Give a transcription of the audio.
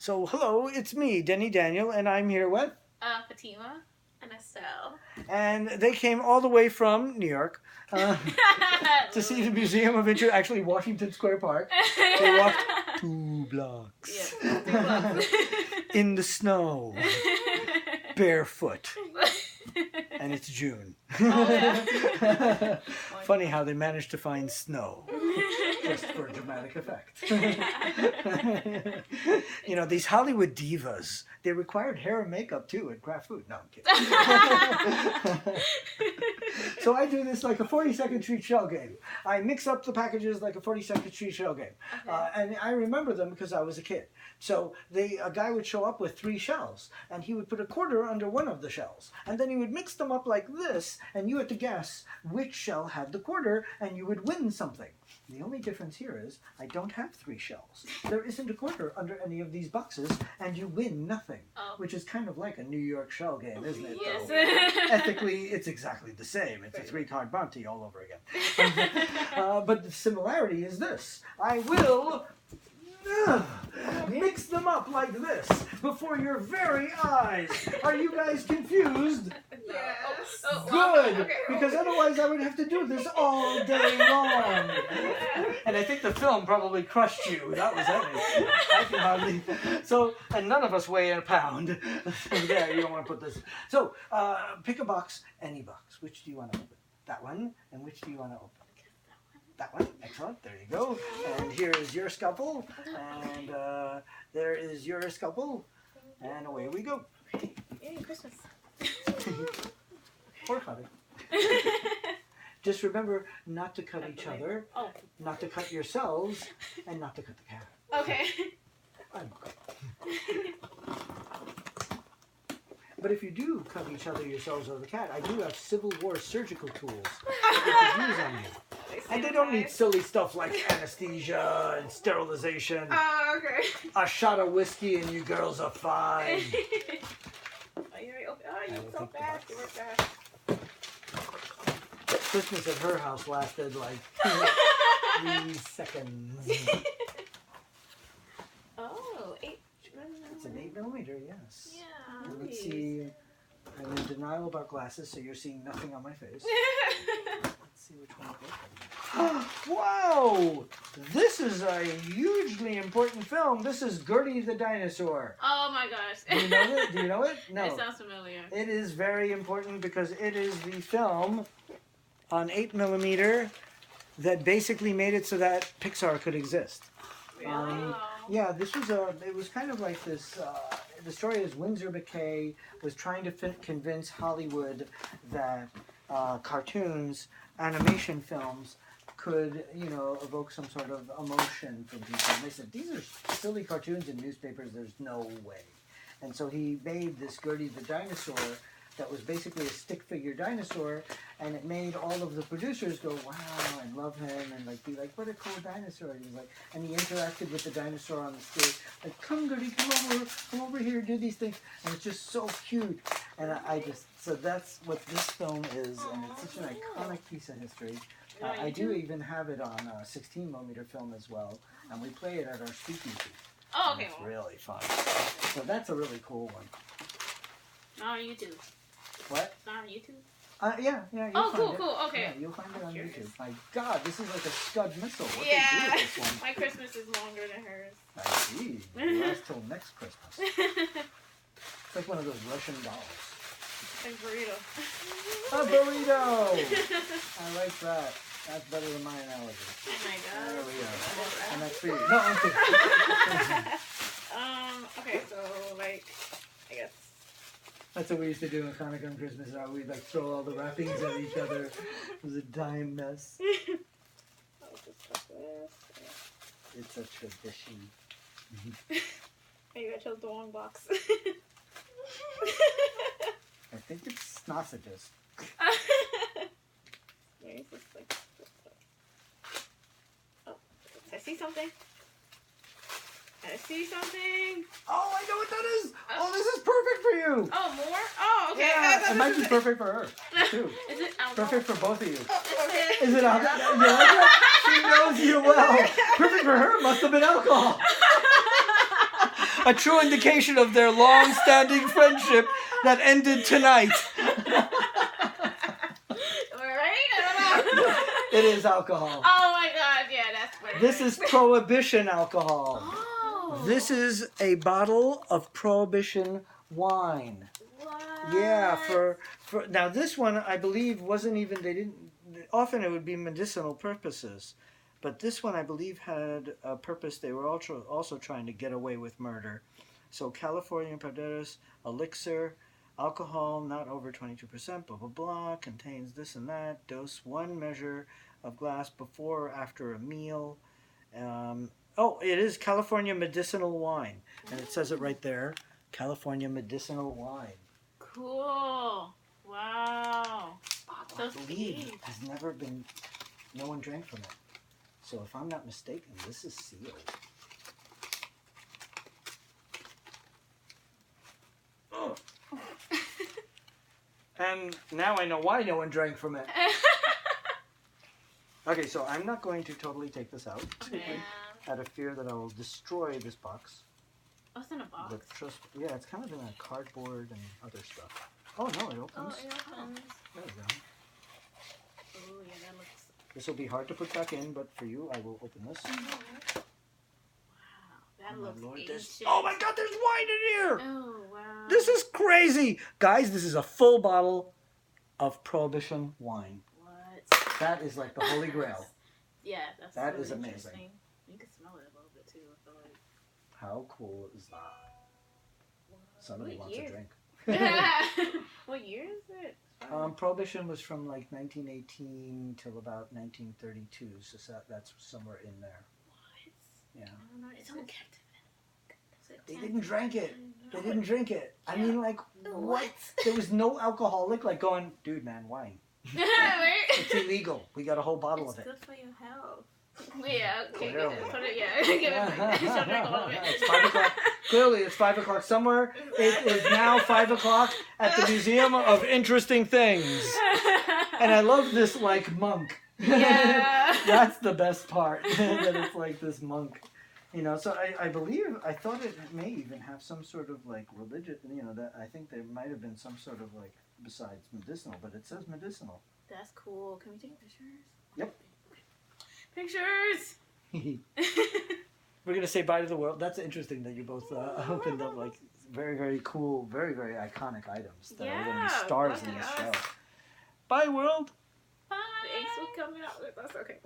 So, hello, it's me, Denny Daniel, and I'm here with... Fatima and Estelle. And they came all the way from New York to see the Museum of actually Washington Square Park. They walked 2 blocks. Yeah, 2 blocks. In the snow, barefoot. And it's June. Oh, yeah. Funny how they managed to find snow. Just for dramatic effect. You know, these Hollywood divas, they required hair and makeup too at Kraft Food. No, I'm kidding. So I do this like a 40-second treat shell game. I mix up the packages like a 40-second treat shell game. Okay. And I remember them because I was a kid. So a guy would show up with 3 shells, and he would put a quarter under one of the shells. And then he would mix them up like this, and you had to guess which shell had the quarter, and you would win something. The only difference here is I don't have 3 shells. There isn't a quarter under any of these boxes, and you win nothing. Oh. Which is kind of like a New York shell game, isn't it? Yes. Though? Ethically, it's exactly the same. It's a 3-card bounty all over again. But the similarity is this. I will... mix them up like this before your very eyes. Are you guys confused? Yes. Good, Okay. because otherwise I would have to do this all day long. And I think the film probably crushed you. That was heavy. I can hardly. So, and none of us weigh a pound. There, you don't want to put this. So, pick a box, any box. Which do you want to open? That one, and which do you want to open? That one, excellent, there you go. And here is your scalpel, and there is your scalpel, and away we go. Yay, Christmas. Or cut it. Just remember not to cut each other, Oh. not to cut yourselves, and not to cut the cat. Okay. But if you do cut each other, yourselves, or the cat, I do have Civil War surgical tools that we could use on you. And they don't need silly stuff like anesthesia and sterilization. Oh, okay. A shot of whiskey and you girls are fine. Oh, you will so take the fast. box. You were fast. Christmas at her house lasted like 3 seconds. Oh, 8. It's an 8mm, yes. Yeah. And let's see. I'm in denial about glasses, so you're seeing nothing on my face. Let's see which one it is. Wow! This is a hugely important film. This is Gerty the Dinosaur. Oh my gosh. Do you know it? Do you know it? No. It sounds familiar. It is very important because it is the film on 8mm that basically made it so that Pixar could exist. Really? Yeah, this was it was kind of like this, the story is Winsor McKay was trying to convince Hollywood that cartoons, animation films could, you know, evoke some sort of emotion from people. And they said, these are silly cartoons in newspapers, there's no way. And so he made this Gerty the Dinosaur that was basically a stick figure dinosaur, and it made all of the producers go, wow, and love him, and like be like, what a cool dinosaur. And, and he interacted with the dinosaur on the stage, like, come Gerty, come over here, do these things. And it's just so cute. And so that's what this film is, and it's such an iconic piece of history. I do even have it on 16mm film as well, and we play it at our speakeasy. Oh, okay. It's really fun. So that's a really cool one. Not on YouTube. What? Not on YouTube? Yeah. You'll Oh, find it. cool, okay. Yeah, you'll find it I'm on curious. YouTube. My God, this is like a Scud missile. What Yeah. they do with this one? My Christmas is longer than hers. I see. It lasts till next Christmas. It's like one of those Russian dolls. And burrito. A burrito! I like that. That's better than my analogy. Oh my god. There we go. And that's for you. No, I'm kidding. Okay, so, like, I guess. That's what we used to do in Hanukkah and Christmas. We'd like throw all the wrappings at each other. It was a dime mess. I'll just put this. It's a tradition. Maybe I chose the wrong box. I think it's sausages. Maybe it's just like. Oh, I see something. I see something. Oh, I know what that is. Oh, this is perfect for you. Oh, more? Oh, okay. Yeah, it might be perfect for her, too. Is it alcohol? Perfect for both of you. Okay. Is it alcohol? You like it? She knows you well. Perfect for her. Must have been alcohol. A true indication of their long-standing friendship that ended tonight. Right? I don't know. It is alcohol. Oh my god, yeah, that's funny. This is Prohibition alcohol. Oh. This is a bottle of Prohibition wine. What? Yeah, for now this one I believe wasn't even, they didn't, often it would be medicinal purposes, but this one I believe had a purpose. They were also trying to get away with murder. So California Praderas elixir, alcohol not over 22%, blah blah blah, contains this and that. Dose 1 measure of glass before or after a meal. Oh, it is California medicinal wine, and it says it right there, California medicinal wine. Cool. Wow. So I believe sweet. has never been, no one drank from it. So if I'm not mistaken, this is sealed. Oh. And now I know why no one drank from it. Okay, so I'm not going to totally take this out. Yeah. Out of fear that I will destroy this box. Oh, it's in a box. But trust, yeah, it's kind of in a cardboard and other stuff. Oh no, it opens. Oh, it opens. There we go. Oh, yeah, that looks... This will be hard to put back in, but for you, I will open this. Wow, that Oh, my looks Lord, ancient. oh my God, there's wine in here! Oh, wow. This is crazy! Guys, this is a full bottle of Prohibition wine. What? That is like the Holy Grail. Yeah, that's That really is amazing. interesting. You can smell it a little bit too, I feel like. How cool is that? Somebody What wants year? a drink. What year is it? Prohibition was from like 1918 till about 1932, so that's somewhere in there. What? Yeah. I don't know. It's on captive. They didn't drink it. They didn't drink it. I Yeah. mean, like, what? There was no alcoholic like going, dude, man, wine. It's illegal. We got a whole bottle It's of it. good for your health. Yeah, okay. Clearly. Put it, yeah. Give it. She'll drink all of it. It's 5 o'clock. Clearly, it's 5 o'clock somewhere. It is now 5 o'clock at the Museum of Interesting Things. And I love this, like, monk. Yeah. That's the best part, that it's like this monk. You know, so I believe, I thought it may even have some sort of, like, religion, you know, that I think there might have been some sort of, like, besides medicinal, but it says medicinal. That's cool. Can we take pictures? Yep. Pictures! We're going to say bye to the world. That's interesting that you both opened up, like, very, very cool, very, very iconic items that are going to be stars in this show. Bye, world! Bye! Thanks for coming out with us. Okay.